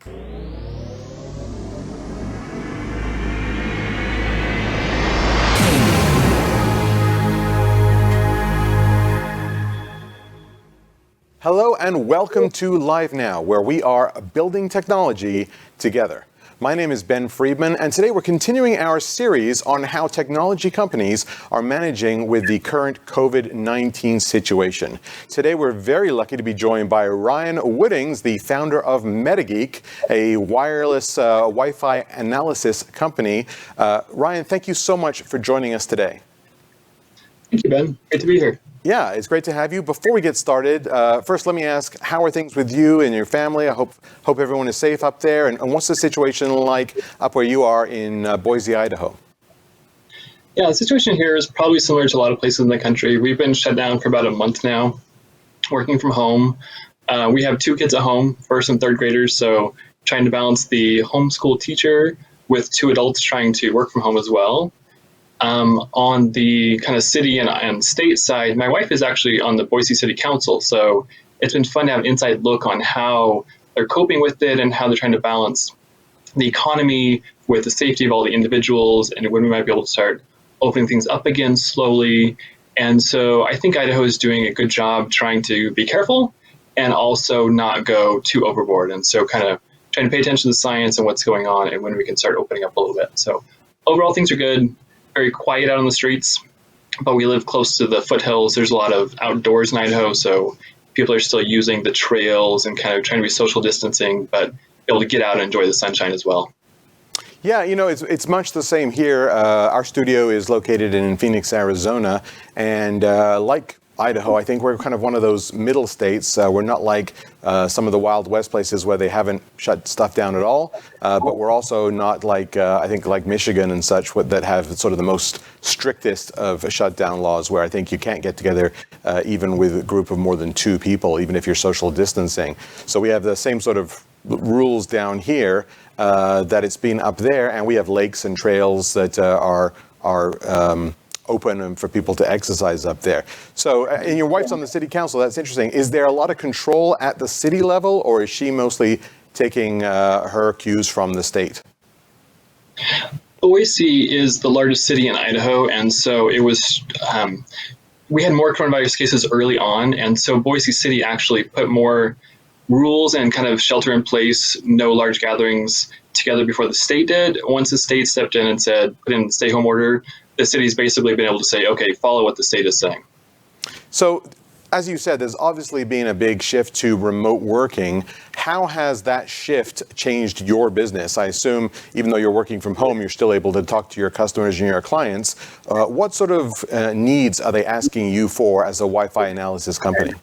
Hello and welcome to Live Now, where we are building technology together. My name is Ben Friedman, and today we're continuing our series on how technology companies are managing with the current COVID-19 situation. Today we're very lucky to be joined by Ryan Woodings, the founder of MetaGeek, a wireless Wi-Fi analysis company. Ryan, thank you so much for joining us today. Thank you, Ben. Great to be here. Yeah, it's great to have you. Before we get started, first let me ask, how are things with you and your family? I hope everyone is safe up there. And what's the situation like up where you are in Boise, Idaho? Yeah, the situation here is probably similar to a lot of places in the country. We've been shut down for about a month now, working from home. We have 2 kids at home, first and third graders, so trying to balance the homeschool teacher with 2 adults trying to work from home as well. On the kind of city and state side, my wife is actually on the Boise City Council, so it's been fun to have an inside look on how they're coping with it and how they're trying to balance the economy with the safety of all the individuals and when we might be able to start opening things up again slowly. And so I think Idaho is doing a good job trying to be careful and also not go too overboard. And so kind of trying to pay attention to science and what's going on and when we can start opening up a little bit. So overall, things are good. Very quiet out on the streets, but we live close to the foothills. There's a lot of outdoors in Idaho, so people are still using the trails and kind of trying to be social distancing, but able to get out and enjoy the sunshine as well. Yeah, you know, it's much the same here. Our studio is located in Phoenix, Arizona, and like Idaho, I think we're kind of one of those middle states. We're not like some of the Wild West places where they haven't shut stuff down at all, but we're also not like, I think, like Michigan and such that have sort of the most strictest of shutdown laws where I think you can't get together even with a group of more than 2 people, even if you're social distancing. So we have the same sort of rules down here that it's been up there, and we have lakes and trails that are open for people to exercise up there. So, and your wife's on the city council, that's interesting. Is there a lot of control at the city level, or is she mostly taking her cues from the state? Boise is the largest city in Idaho, and so it was, we had more coronavirus cases early on, and so Boise City actually put more rules and kind of shelter in place, no large gatherings together before the state did. Once the state stepped in and said, put in the stay home order, the city's basically been able to say, okay, follow what the state is saying. So, as you said, there's obviously been a big shift to remote working. How has that shift changed your business? I assume even though you're working from home, you're still able to talk to your customers and your clients. What sort of needs are they asking you for as a Wi-Fi analysis company?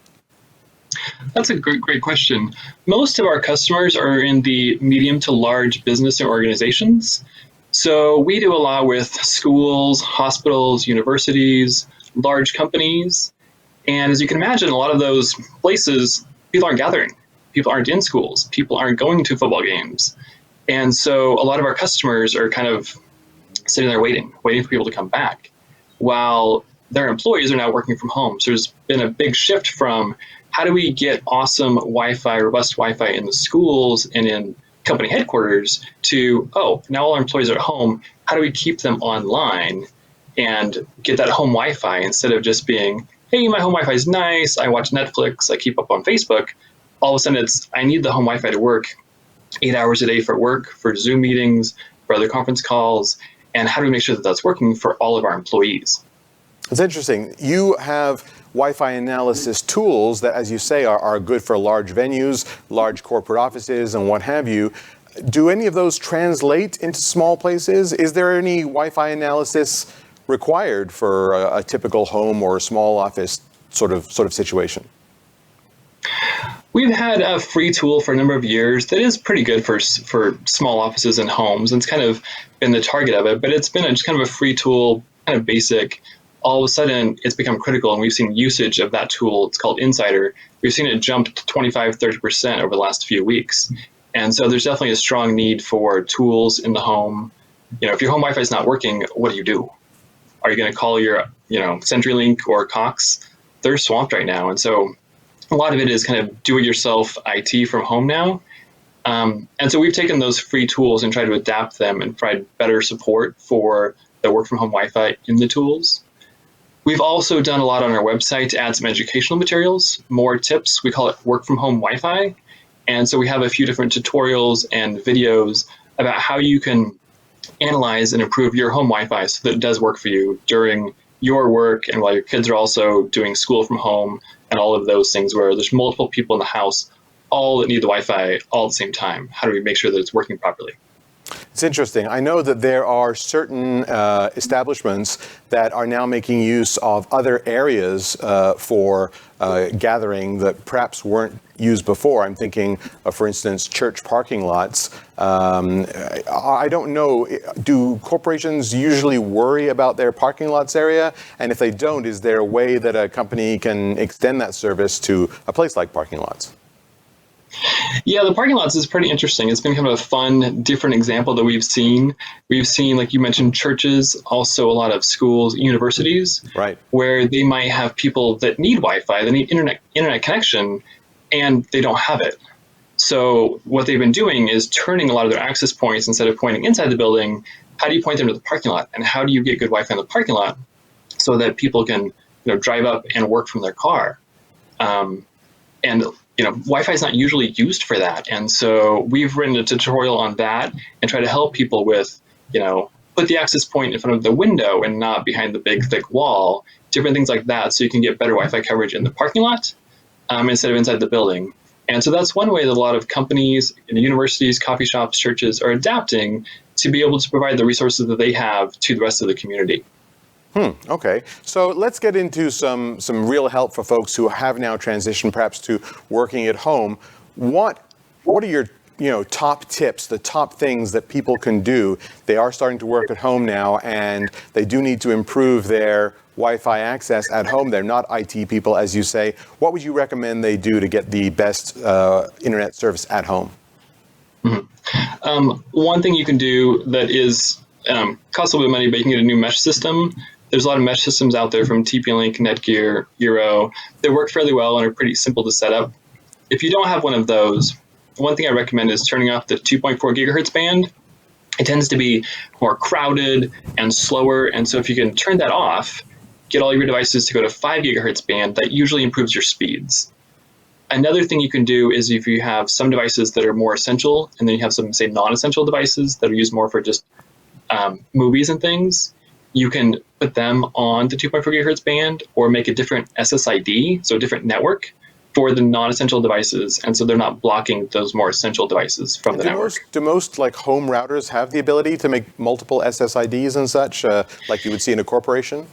That's a great question. Most of our customers are in the medium to large business and organizations. So we do a lot with schools, hospitals, universities, large companies. And as you can imagine, a lot of those places, people aren't gathering. People aren't in schools. People aren't going to football games. And so a lot of our customers are kind of sitting there waiting for people to come back, while their employees are now working from home. So there's been a big shift from how do we get awesome Wi-Fi, robust Wi-Fi in the schools and in company headquarters to, oh, now all our employees are at home. How do we keep them online and get that home Wi-Fi instead of just being, hey, my home Wi-Fi is nice, I watch Netflix, I keep up on Facebook. All of a sudden it's, I need the home Wi-Fi to work 8 hours a day for work, for Zoom meetings, for other conference calls. And how do we make sure that that's working for all of our employees? It's interesting. You have Wi-Fi analysis tools that, as you say, are good for large venues, large corporate offices, and what have you. Do any of those translate into small places? Is there any Wi-Fi analysis required for a typical home or a small office sort of situation? We've had a free tool for a number of years that is pretty good for small offices and homes, and it's kind of been the target of it, but it's been just kind of a free tool, kind of basic. All of a sudden, it's become critical, and we've seen usage of that tool. It's called Insider. We've seen it jump to 25-30% over the last few weeks. And so there's definitely a strong need for tools in the home. You know, if your home Wi-Fi is not working, what do? Are you going to call your, CenturyLink or Cox? They're swamped right now. And so a lot of it is kind of do-it-yourself IT from home now. And so we've taken those free tools and tried to adapt them and provide better support for the work from home Wi-Fi in the tools. We've also done a lot on our website to add some educational materials, more tips. We call it work from home Wi-Fi. And so we have a few different tutorials and videos about how you can analyze and improve your home Wi-Fi so that it does work for you during your work and while your kids are also doing school from home and all of those things where there's multiple people in the house, all that need the Wi-Fi all at the same time. How do we make sure that it's working properly? It's interesting. I know that there are certain establishments that are now making use of other areas for gathering that perhaps weren't used before. I'm thinking of, for instance, church parking lots. I don't know, do corporations usually worry about their parking lots area? And if they don't, is there a way that a company can extend that service to a place like parking lots? Yeah, the parking lots is pretty interesting. It's been kind of a fun, different example that we've seen. We've seen, like you mentioned, churches, also a lot of schools, universities, right, where they might have people that need Wi-Fi, they need internet connection, and they don't have it. So what they've been doing is turning a lot of their access points, instead of pointing inside the building, how do you point them to the parking lot? And how do you get good Wi-Fi in the parking lot so that people can drive up and work from their car? And Wi-Fi is not usually used for that. And so we've written a tutorial on that and try to help people with, put the access point in front of the window and not behind the big, thick wall, different things like that, so you can get better Wi-Fi coverage in the parking lot instead of inside the building. And so that's one way that a lot of companies, universities, coffee shops, churches are adapting to be able to provide the resources that they have to the rest of the community. Okay, so let's get into some real help for folks who have now transitioned perhaps to working at home. What are your top tips, the top things that people can do? They are starting to work at home now, and they do need to improve their Wi-Fi access at home. They're not IT people, as you say. What would you recommend they do to get the best internet service at home? One thing you can do that is costs a little bit of money, but you can get a new mesh system. There's a lot of mesh systems out there from TP-Link, Netgear, Eero. They work fairly well and are pretty simple to set up. If you don't have one of those, one thing I recommend is turning off the 2.4 gigahertz band. It tends to be more crowded and slower, and so if you can turn that off, get all your devices to go to 5 gigahertz band, that usually improves your speeds. Another thing you can do is if you have some devices that are more essential, and then you have some, say, non-essential devices that are used more for just movies and things, you can put them on the 2.4 gigahertz band or make a different SSID, so a different network, for the non-essential devices, and so they're not blocking those more essential devices from the network. Do most like home routers have the ability to make multiple SSIDs and such, like you would see in a corporation?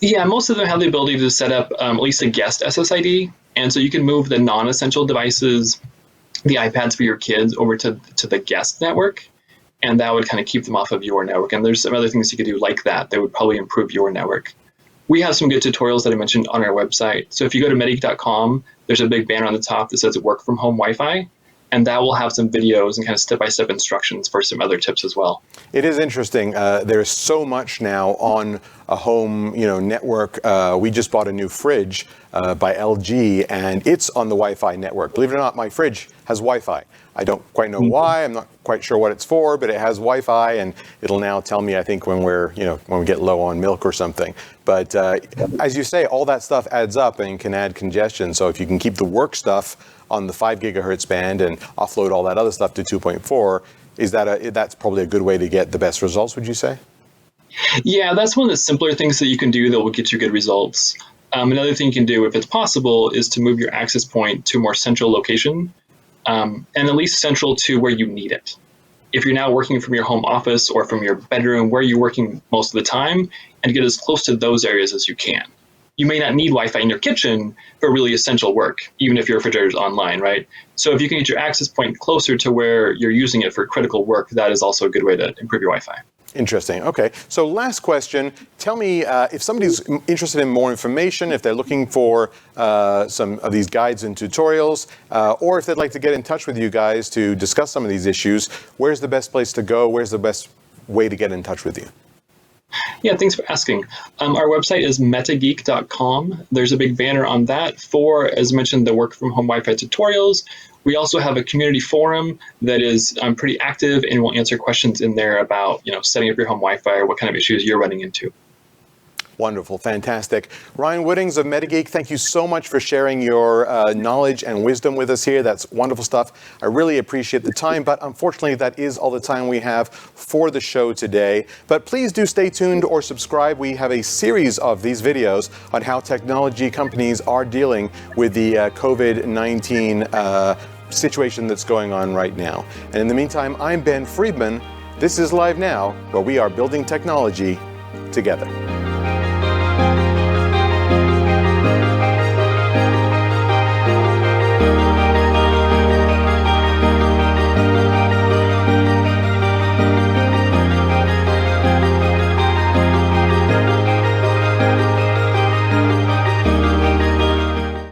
Yeah, most of them have the ability to set up at least a guest SSID, and so you can move the non-essential devices, the iPads for your kids, over to the guest network, and that would kind of keep them off of your network. And there's some other things you could do like that would probably improve your network. We have some good tutorials that I mentioned on our website. So if you go to MetaGeek.com, there's a big banner on the top that says work from home Wi-Fi, and that will have some videos and kind of step-by-step instructions for some other tips as well. It is interesting. There's so much now on a home, network. We just bought a new fridge by LG, and it's on the Wi-Fi network. Believe it or not, my fridge has Wi-Fi. I don't quite know why. I'm not quite sure what it's for, but it has Wi-Fi, and it'll now tell me, I think, when when we get low on milk or something. But as you say, all that stuff adds up and can add congestion. So if you can keep the work stuff on the 5 gigahertz band and offload all that other stuff to 2.4, that's probably a good way to get the best results, would you say? Yeah, that's one of the simpler things that you can do that will get you good results. Another thing you can do, if it's possible, is to move your access point to a more central location, and at least central to where you need it. If you're now working from your home office or from your bedroom, where you're working most of the time, and get as close to those areas as you can. You may not need Wi-Fi in your kitchen for really essential work, even if your refrigerator is online, right? So if you can get your access point closer to where you're using it for critical work, that is also a good way to improve your Wi-Fi. Interesting. Okay. So last question. Tell me if somebody's interested in more information, if they're looking for some of these guides and tutorials, or if they'd like to get in touch with you guys to discuss some of these issues, where's the best place to go? Where's the best way to get in touch with you? Yeah, thanks for asking. Our website is metageek.com. There's a big banner on that for, as mentioned, the work from home Wi-Fi tutorials. We also have a community forum that is pretty active, and we'll answer questions in there about setting up your home Wi-Fi or what kind of issues you're running into. Wonderful, fantastic. Ryan Woodings of MetaGeek, thank you so much for sharing your knowledge and wisdom with us here. That's wonderful stuff. I really appreciate the time, but unfortunately that is all the time we have for the show today. But please do stay tuned or subscribe. We have a series of these videos on how technology companies are dealing with the COVID-19 situation that's going on right now. And in the meantime, I'm Ben Friedman. This is Live Now, where we are building technology together.